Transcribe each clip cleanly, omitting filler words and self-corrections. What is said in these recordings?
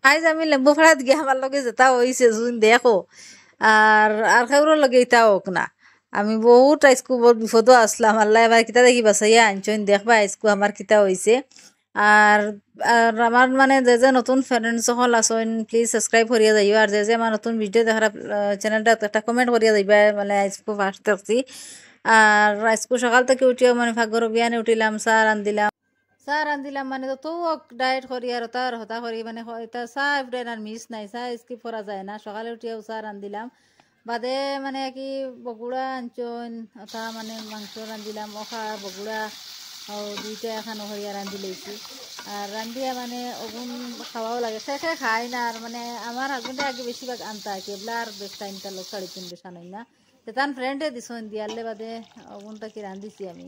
আইজ আমি লেম্বু ফাড়াত গিয়ে আমার লগে যেটা হইছে জুন দেখো আর খেউরোর লগে ইটা হোক না আমি বহুত আইসকু বহুত বিপদও আসলাম আল্লাহ এবার কিতা দেখি বাসাইয়া আনছইন দেখবা আইসকু আমার কিতা হইছে আর আর আমার মানে যে নতুন ফ্রেন্ডস সকল আসইন প্লিজ সাবস্ক্রাইব করিয়া যাইও আর যে আমার নতুন ভিডিও দেখার চ্যানেলটা একটা কমেন্ট করিয়া যাইবা মানে আইসকু ফার্স্ট দেখছি আর আইসকু সকাল থেকে উঠিও মানে ভাগ্যর বিয়ানে উঠিলাম চা রান্ধিলাম মানে তো ডায়েট করি আর তার হতা করি মানে এটা চা এফডেন আর মিস নাই চা স্কিপ করা যায় না সকালে উঠিয়াও চা রান্ধিলাম বাদে মানে কি বগুড়া আনচন ওটা মানে মাংস রান্ধিলাম ওখা বগুড়া দুইটা এখানো করিয়া রান্ধি লইছি আর রান্ধিয়া মানে ওগুন খাওয়াও লাগে খেয়ে খাই না আর মানে আমার হাজবেন্ডে আগে বেশিরভাগ আনতা কেবলা আর বেশ টাইমটা লোক 3:30 বেশা নই না তান ফ্রেন্ডে দিছন দিয়ালে বাদে ওগুনটা কি রান্ধিছি আমি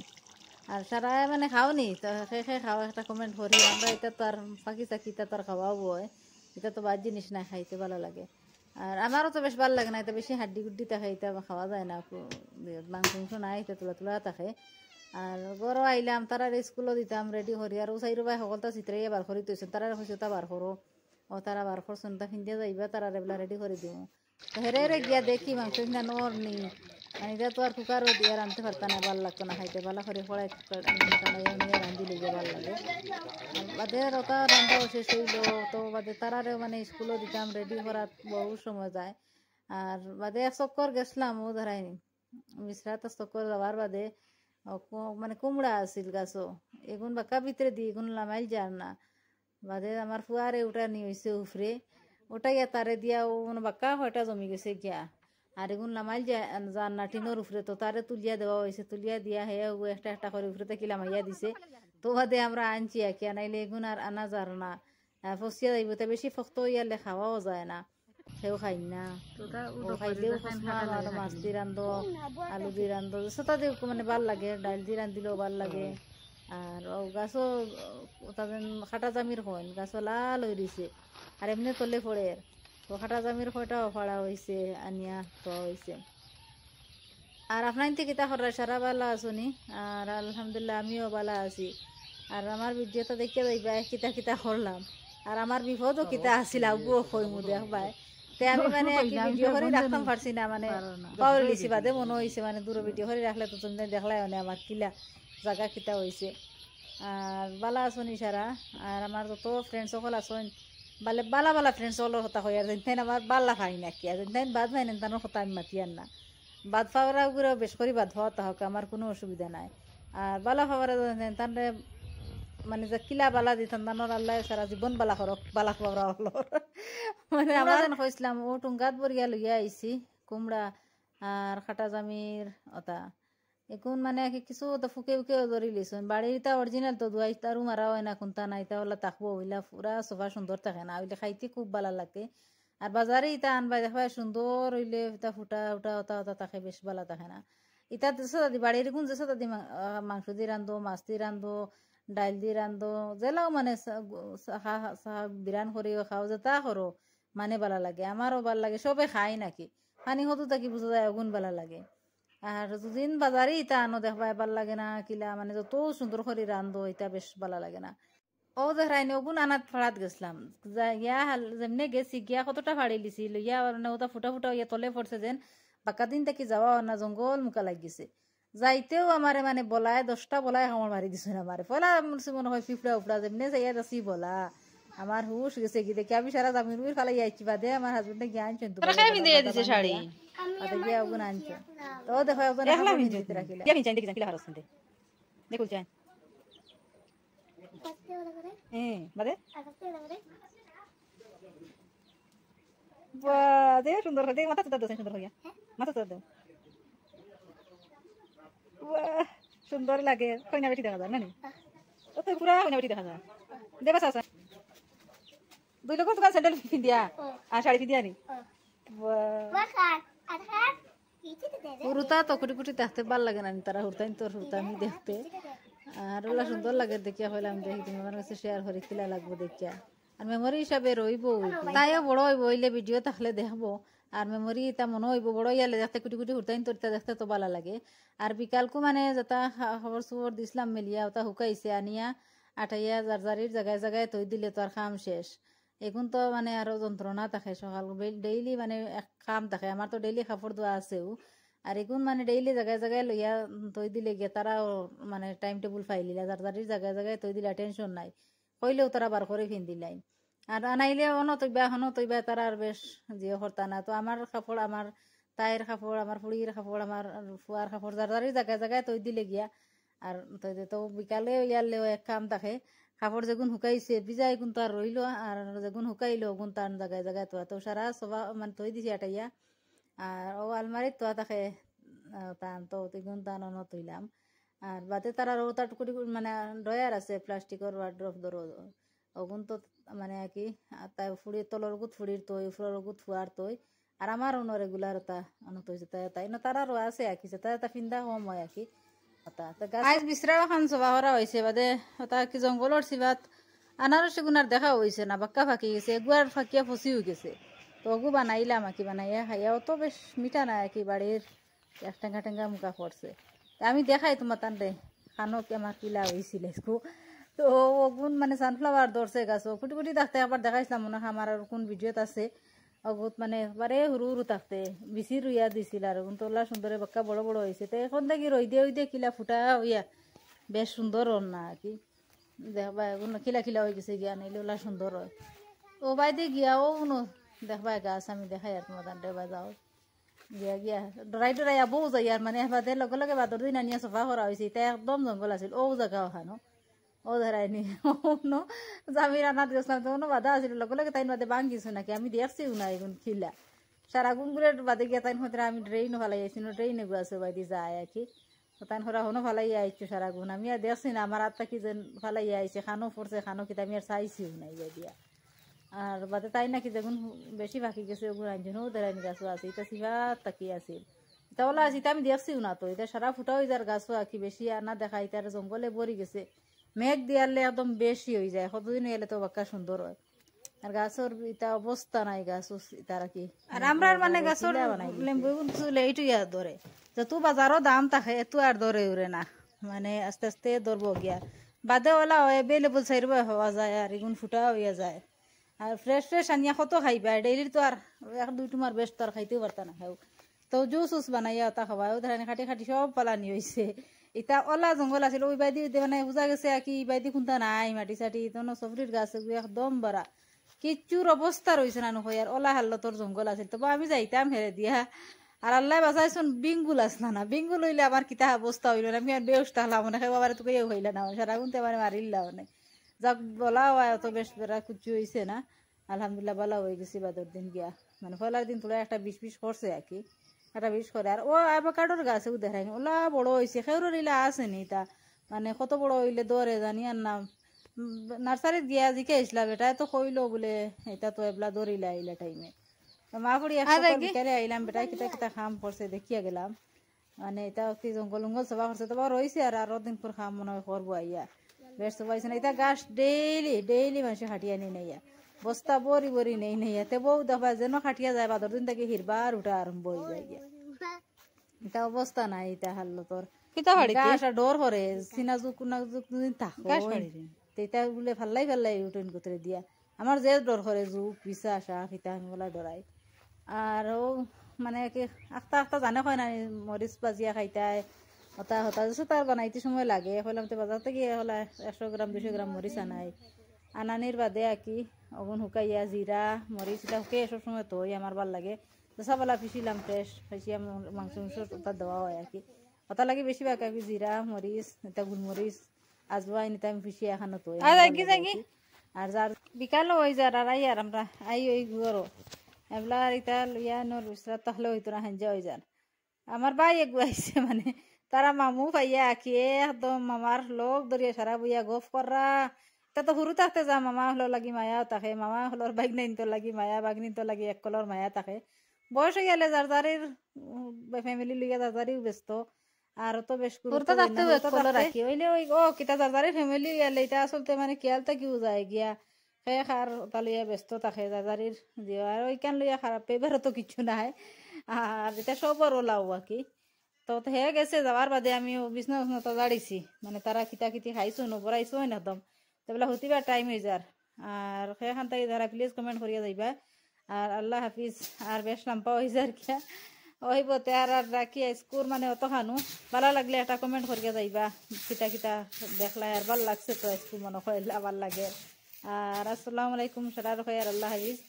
আর সারা মানে খাওনি তো খেয়ে খাওয়া একটা কমেন্ট করি আমরা এটা তো আর পাখি চাকি এটা তো আর খাওয়াও হয় এটা তো বাদ জিনিস না খাইতে ভালো লাগে আর আমারও তো বেশ ভালো লাগে না এটা বেশি হাড্ডি গুড্ডি থাকে এটা খাওয়া যায় না মাংস নাই এটা তোলা তোলা থাকে আর গরো আইলাম তারা স্কুলও দিতাম রেডি করি আর চাই রুবাই সকলটা চিত্রাইয়া বার করি তৈছেন তারা হয়েছে তা বার করো ও তারা বার করছেন তা ফিন্দিয়া যাইবা তারা এগুলা রেডি করে দিও হেরে গিয়া দেখি মাংস কিনা নর নি মানে এটা তো আর কুকারও দিয়ে রাঁধতে পারতাম না ভাল লাগতো না খাইতে ভালো করে পড়াই নিয়ে রাঁধি লেগে ভাল লাগে বাদে ওটা রান্ধাও শেষ হইল তো বাদে তারারেও মানে স্কুলও দিতাম রেডি করার বহু সময় যায় আর বাদে এক চক্কর গেছিলাম ও ধরাইনি মিশ্রাতে চক্কর যাওয়ার বাদে মানে কুমড়া আছিল গাছও এগুন বাঁকা ভিতরে দি এগুন লামাইল যার না বাদে আমার ফুয়ারে উঠা নিয়ে হয়েছে উফরে ওটাইয়া তারে দিয়া ও মানে বাঁকা হয়টা জমি গেছে গিয়া আর এগুন লামাইল যার না টিনোর উফরে তো তারে তুলিয়া দেওয়া হয়েছে তুলিয়া দিয়া হে একটা একটা করে উফরে থেকে লামাইয়া দিছে তো বাদে আমরা আনছি আঁকিয়া নাইলে এগুন আর আনা যার না ফসিয়া যাইব তা বেশি ফক্ত ইয়ালে খাওয়াও যায় না সেও খাই না খাইলেও মাছ দি রান্ধ আলু দি রান্ধ সেটা দিয়ে মানে ভাল লাগে ডাইল দি রান্ধিলেও ভাল লাগে আর গাছও তাদের খাটা জামির হন গাছও লাল হয়ে রয়েছে আর এমনি তলে পড়ে তো খাটা জামির খয়টাও ফাড়া হয়েছে আনিয়া তো হয়েছে আর আপনার কিতা করার সারা বালা আসুনি আর আলহামদুলিল্লাহ আমিও বালা আছি আর আমার ভিডিওটা দেখিয়ে যাইবা কিতা কিতা করলাম আর আমার বিপদও কিতা আসিল আগুও কইমু দেখবাই তে আমি মানে ভিডিও করে রাখতাম পারছি না মানে পাওয়ার লিছি বাদে মনে হয়েছে মানে দূর ভিডিও করে রাখলে তো তুমি দেখলাই মানে আমার কিলা জায়গা কিতা হয়েছে আর বালা আসনি সারা আর আমার যত ফ্রেন্ড সকল আসন বালা বালা ফ্রেন্ড সকলের কথা হয় আর যেন আমার বাল্লা খাই না কি আর যেন বাদ ভাই না তার কথা আমি মাতি আর না বাদ ফাওয়ারা গুলো বেশ করে বাদ হওয়া হোক আমার কোনো অসুবিধা নাই আর বালা ফাওয়ারা তার মানে যে কিলা বালা দিতাম তানোর আল্লাহ সারা জীবন বালা করক বালা ফাওয়ারা হলো মানে আমরা যেন কইছিলাম ও টুঙ্গাত বরিয়া লইয়া আইছি কুমড়া আর খাটা জামির ওটা এখন মানে কিছু তো ফুকে ফুকে ধরি লিছুন বাড়ির তা অরিজিনাল তো দুয়াই তারও মারা হয় না কোনটা নাই তা হলে তাকবো হইলা পুরা সোফা সুন্দর থাকে না হইলে খাইতে খুব ভালো লাগে আর বাজারে ইটা আনবাই দেখবা সুন্দর হইলে ইটা ফুটা উটা ওটা ওটা তাকে বেশ ভালো থাকে না ইটা দেশে দাদি বাড়ির গুণ দেশে দাদি মাংস দিয়ে রান্ধো মাছ দিয়ে রান্ধো ডাইল দিয়ে রান্ধো জেলাও মানে বিরান করিও খাও যেটা করো মানে ভালো লাগে আমারও ভালো লাগে সবে খাই নাকি খানি হতো তাকি বুঝা যায় গুণ ভালো লাগে আর যদিন বাজারে ইটা আনো দেখবা ভাল লাগে না কিলা মানে যত সুন্দর করে রান্ধো এটা বেশ ভালো লাগে না ও দেখাই নি ওগুন আনাত ফাড়াত গেছিলাম ইয়া যেমনি গেছি গিয়া কতটা ফাড়ি লিছিল ইয়া মানে ওটা ফুটা ফুটা ইয়া তলে পড়ছে যেন বাকা দিন তাকি যাওয়া না জঙ্গল মুখা লাগিছে যাইতেও আমারে মানে বলায় 10টা বলায় আমার মারি দিছে আমারে পলা মনে হয় ফিফড়া উপড়া যেমনি যাইয়া যাচ্ছি বলা আমার হুশ গেছে কি দেখি আমি সারা জামিন উইর ফালাই আইছি বাদে আমার হাজবেন্ডে গিয়ে আনছেন তো দিছে শাড়ি আদে গিয়া ওগুন আনছে তো দেখো ওগুন একলা ভিজিতে রাখিলা গিয়া ভিজাই দেখি কিলা হারছ দে দেখুল যায় বাদে বাদে সুন্দর দে মাথা তো সুন্দর হইয়া মাথা তো দে সুন্দর লাগে কইনা বেটি দেখা যায় না ও তো পুরা কইনা বেটি দেখা যায় দেবা সাসা দুই লোক তো স্যান্ডেল পিন্দিয়া আর শাড়ি পিন্দিয়া নি হুরুতা তো কুটি কুটি দেখতে ভাল লাগে না তারা হুরতাইন তোর হুরতা আমি দেখতে আর ওলা সুন্দর লাগে দেখিয়া হইলাম দেখি তোমার কাছে শেয়ার করে কিলা লাগবো দেখিয়া আর মেমোরি হিসাবে রইব তাইও বড় হইব হইলে ভিডিও থাকলে দেখবো আর মেমোরি তা মনে হইব বড় ইয়ালে দেখতে কুটি কুটি হুরতাইন তোরটা দেখতে তো ভালো লাগে আর বিকালকু মানে যেটা খবর সবর দিছিলাম মেলিয়া ওটা হুকাইছে আনিয়া আটাইয়া জারজারির জায়গায় জায়গায় তৈ দিলে তো আর খাম শেষ এখন তো মানে আরো যন্ত্রণা থাকে সকাল ডেইলি মানে এক কাম থাকে আমার তো ডেইলি কাপড় ধোয়া আছেও আর এখন মানে ডেইলি জায়গায় জায়গায় লইয়া তৈ দিলে গিয়ে তারা মানে টাইম টেবিল ফাইলিলা যার যারির জায়গায় জায়গায় তৈ দিলা টেনশন নাই কইলেও তারা বার করে ফিন দিলাই আর আনাইলে হন তৈবা তারা আর বেশ জিও হরতা না তো আমার কাপড় আমার তাইয়ের কাপড় আমার ফুড়ির কাপড় আমার ফুয়ার কাপড় যার যারির জায়গায় জায়গায় তৈ দিলে গিয়া আর তৈ তো বিকালে ইয়ারলেও এক কাম থাকে কাপড় যেগুন শুকাইছে ভিজাই গুণ তার রইল আর যেগুন শুকাইলো গুণ তার জায়গায় জায়গায় তো সারা সবা মানে তৈ দিছি আটাইয়া আর ও আলমারিত তো থাকে টান তো তিগুন টান তৈলাম আর বাদে তার আর তার টুকুরি মানে ড্রয়ার আছে প্লাস্টিকের ওয়ার্ড্রপ ধরো ওগুন তো মানে কি তাই ফুড়ির তলর গুত ফুড়ির তৈ ফুড়ের গুত ফুয়ার তৈ আর আমার অন্য রেগুলার তা অনত হয়েছে তাই তাই না তার আরও আছে আঁকিছে তাই তা ফিন্দা কম হয় আঁকি আজ বিচরা খান সবা করা হয়েছে বাদে ওটা কি জঙ্গলের সিবাত আনারসি গুনার দেখা হয়েছে না বাক্কা ফাঁকি গেছে এগুয়ার ফাঁকিয়া ফসিও গেছে তো ওগু বানাইলাম আঁকি বানাইয়া খাইয়াও তো বেশ মিঠা না আঁকি বাড়ির এক টেঙ্গা টেঙ্গা মুখা পড়ছে আমি দেখাই তোমার তানরে খানো কি আমার কিলা হয়েছিল তো ওগুন মানে সানফ্লাওয়ার ধরছে গাছ কুটি কুটি থাকতে আবার দেখাইছিলাম মনে হয় আমার আর কোন ভিডিওত আছে অগুত মানে একবারে হুরু হুরু থাকতে বেশি রুইয়া দিছিল আর তোলা সুন্দরে বাক্কা বড় বড় হয়েছে তো এখন দেখি রই দিয়ে কিলা ফুটা হইয়া বেশ সুন্দর হল না আর কি দেখবা এখন খিলা খিলা হয়ে গেছে গিয়া নাইলে ওলা সুন্দর হয় ও বাইদে গিয়া ও কোনো দেখবা গাছ আমি দেখাই আর তোমার দেবা যাও গিয়া গিয়া ডরাই বউ যাই আর মানে বাদে লগে লগে বাদর দিন আনিয়া চফা করা হয়েছে এটা একদম জঙ্গল আছিল ও জায়গা ওখানো ও ধরাইনি আমি রান্নাত গেছিলাম তো কোনো বাধা আছিল লগে লগে তাই বাদে ভাঙিছো নাকি আমি দেখছিও না এখন খিলা সারা গুনগুলো বাদে গিয়া তাই হতে আমি ড্রেইনও ফালাই আইছি ট্রেইনে গুয়াছে বাইদি যায় আর কি তাই হরা হনো ফালাই আইছো সারা গুণ আমি আর দেখছি না আমার আত্মা কি যেন ফালাই আইছে খানো পড়ছে খানো কি আমি আর চাইছিও না ইয়া দিয়া আর বাদে তাই নাকি দেখুন বেশি বাকি গেছে ওগুলো আনছেন ও ধরাইনি গাছও আছে এটা সিভাত তাকি আছিল এটা ওলা আছে এটা আমি দেখছিও না তো এটা সারা ফুটা হয়ে যার গাছও আঁকি বেশি আর না দেখা এটা জঙ্গলে ভরি গেছে মেঘ দিয়ালে একদম বেশি হয়ে যায় কতদিন এলে তো বাক্কা সুন্দর হয় আর গাছের এটা অবস্থা নাই গাছ তারা কি আর আমরা মানে গাছের লেম্বু এইটু ইয়ার ধরে যত বাজারও দাম থাকে এত আর ধরে উড়ে না মানে আস্তে আস্তে ধরবো গিয়া বাদে ওলা এভেলেবল চাইব হওয়া যায় আর এগুন ফুটা হইয়া যায় আর ফ্রেশ ফ্রেশ আনিয়া কত খাইবা ডেইলি তো আর এক দুই তোমার বেশ তো আর খাইতেও পারতা না খাও তো জুস উস বানাইয়া ওটা খাওয়া ও ধরেন খাটি খাটি সব পালানি হয়েছে এটা ওলা জঙ্গল আছিল ওই বাইদি মানে বুঝা গেছে আর কি বাইদি খুঁতা নাই মাটি চাটি তখন সবরির গাছ একদম বড়া কিচ্ছুর অবস্থা রয়েছে না নয় আর ওলা হাল্ল তোর জঙ্গল আছিল তবে আমি যাইতাম হেরে দিয়া আর আল্লাহ বাঁচাইছুন বিঙ্গুল আসলা না বিঙ্গুল হইলে আমার কিতা অবস্থা হইল না আমি আর বেউসটা হলাম মনে হয় আবার তোকে হইলে না সারা গুনতে আমার মারিল্লা মানে যাক বলা হয় অত বেশ বেড়া কুচু হয়েছে না আলহামদুলিল্লাহ বলা হয়ে গেছি বাদর দিন গিয়া মানে ফলার দিন তোলা একটা বিষ করছে আর কি একটা বিষ করে আর ও অ্যাভোকাডোর গাছেও দেখায়নি ওলা বড় হয়েছে খেউরের ইলা আসেনি তা মানে কত বড় হইলে দরে জানি আর নাম নার্সারিত গিয়া জিকে আসলাম এটা তো কইলো বলে এটা তো এবলা দরিলা আইলা টাইমে মা পড়ি বিকালে আইলাম বেটা কিতা কিতা খাম পড়ছে দেখিয়া গেলাম মানে এটা কি জঙ্গল উঙ্গল সবা করছে তো রয়েছে আর আরো দিন পর খাম মনে হয় করবো আইয়া বেশ সবাইছে না এটা গাছ ডেইলি মানুষ হাঁটিয়া নি নেইয়া বস্তা বরি বরি নেই নেইয়া তে বউ দফা যেন খাটিয়া যায় বাদর দিন থেকে হিরবার উঠা আরম্ভ হয়ে যায় গিয়া এটা অবস্থা নাই এটা হারলো তোর গাছ ডর করে চিনা যুগ কুনা যুগ থাকো এটা বলে ফাল্লাই উঠেন গোতরে দিয়া আমার যে ডর করে যুগ বিশ্বাস সীতা বলা ডরাই আর ও মানে আখতা আখতা জানে হয় না মরিচ বাজিয়া খাইতাই হতা হতা যেসব তার বানাইতে সময় লাগে হলাম তো বাজার থেকে হলা 100 গ্রাম 200 গ্রাম মরিচ আনাই আনানির বাদে আঁকি অগুন শুকাইয়া জিরা মরিচ এটা শুকিয়ে সব সময় তো আমার ভাল লাগে চাবালা পিছিলাম ফ্রেশ পিছিয়ে মাংস ওটা দেওয়া হয় আর কি ওটা লাগে বেশিরভাগ আঁকি জিরা মরিচ এটা গোলমরিচ আজওয়াইন এটা আমি পিছিয়ে এখানো তো আর যার বিকালও হয়ে যার আর আই আর আমরা আই ওই ঘরও এবলা ইটা লইয়া নোর বিচরা তাহলে হইতো না হাঞ্জা হয়ে যান আমার ভাই এগুয়াইছে মানে তারা মামু পাইয়া আঁকিয়ে একদম মামার লোক দরিয়া সারা বইয়া গফ করা তা তো হুরু থাকতে যা মামা হলো লাগি মায়া থাকে মামা হলোর বাগনাইন তো লাগি মায়া বাগনিন তো লাগি এক কলর মায়া থাকে বয়স হয়ে গেলে যার যারির ফ্যামিলি লিগে যার যারিও ব্যস্ত আর তো বেশ রাখি হইলে ওই ও কিতা যার যারির ফ্যামিলি গেলে এটা আসলতে মানে খেয়ালটা কিও যায় গিয়া সেই খার ওটা লইয়া ব্যস্ত থাকে যার যারির দিয়ে আর ওইখান লইয়া খারাপ পেবারও তো কিছু নাই আর এটা সবর ওলাও আর কি তো হে গেছে যাওয়ার বাদে আমি বিছনা দাঁড়িয়েছি মানে তারা কিতা কিতি খাইছো নবরাইছো হয় না একদম তো বলে হতিবার টাইম হয়ে যার আর সেখান থেকে যারা প্লিজ কমেন্ট করিয়া যাইবা আর আল্লাহ হাফিজ আর বেশ লাম্পা হয়েছে আর কি ওই বতে আর রাখি স্কুর মানে অত খানু ভালো লাগলে একটা কমেন্ট করিয়া যাইবা কিতা কিতা দেখলাই আর ভাল লাগছে তো স্কুল মনে করিলে ভাল লাগে আর আসসালামু আলাইকুম সারা আর আল্লাহ হাফিজ।